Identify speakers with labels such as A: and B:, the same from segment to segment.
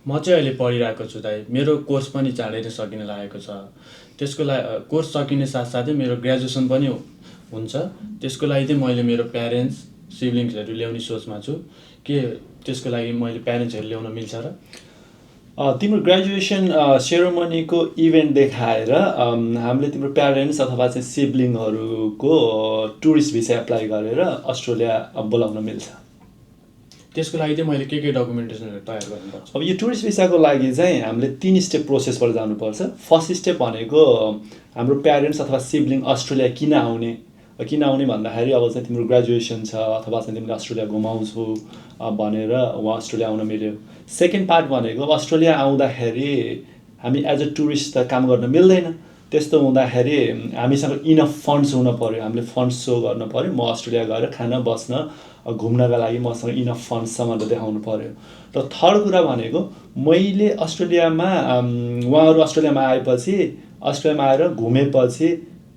A: म चाहिँ अहिले पढिरहेको छु दाइ। मेरो कोर्स पनि चाँडै नै सकिन लागेको छ। त्यसको कोर्स सकिने साथसाथै मेरो ग्रेजुएसन पनि हुन्छ। त्यसको लागि चाहिँ मैले मेरो प्यारेन्ट्स, सिब्लिङ्सहरू ल्याउने सोचमा छु। के त्यसको लागि मैले प्यारेन्ट्सहरू ल्याउन मिल्छ र?
B: तिम्रो ग्रेजुएसन सेरोमनीको इभेन्ट देखाएर हामीले तिम्रो प्यारेन्ट्स अथवा चाहिँ सिब्लिङहरूको टुरिस्ट भिसा एप्लाई गरेर अस्ट्रेलिया बोलाउन मिल्छ।
A: त्यसको लागि चाहिँ मैले के डकुमेन्टेसनहरू तयार गर्नुपर्छ?
B: अब यो टुरिस्ट भिसाको लागि चाहिँ हामीले 3 स्टेप प्रोसेसबाट जानुपर्छ। फर्स्ट स्टेप भनेको हाम्रो प्यारेन्ट्स अथवा सिब्लिङ अस्ट्रेलिया किन आउने भन्दाखेरि अब चाहिँ तिम्रो ग्रेजुएसन छ अथवा चाहिँ तिमीले अस्ट्रेलिया घुमाउँछु भनेर उहाँ अस्ट्रेलिया आउन मिल्यो। सेकेन्ड पार्ट भनेको अस्ट्रेलिया आउँदाखेरि हामी एज अ टुरिस्ट त काम गर्न मिल्दैन। त्यस्तो हुँदाखेरि हामीसँग इनफ फन्ड्स हुन पऱ्यो। हामीले फन्ड्स सो गर्न पऱ्यो। म अस्ट्रेलिया गएर खान बस्न घुम्नका लागि मसँग इनफ फन्ड्स छ भनेर देखाउनु पऱ्यो। र थर्ड कुरा भनेको मैले अस्ट्रेलियामा उहाँहरू अस्ट्रेलियामा आएर घुमेपछि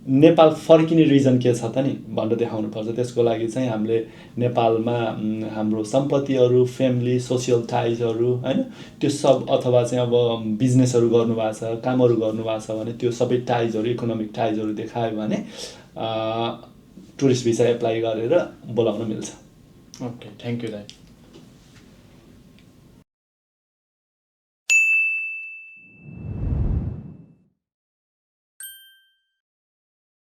B: नेपाल फर्किने रिजन के छ त नि भनेर देखाउनुपर्छ। त्यसको लागि चाहिँ हामीले नेपालमा हाम्रो सम्पत्तिहरू, फ्यामिली, सोसियल टाइजहरू हैन त्यो सब अथवा चाहिँ अब बिजनेसहरू गर्नुभएको छ, कामहरू गर्नुभएको छ भने त्यो सबै टाइजहरू, इकोनोमिक टाइजहरू देखायो भने टुरिस्ट भिसा एप्लाई गरेर बोलाउन मिल्छ।
A: ओके, थ्याङ्क यू दाइ।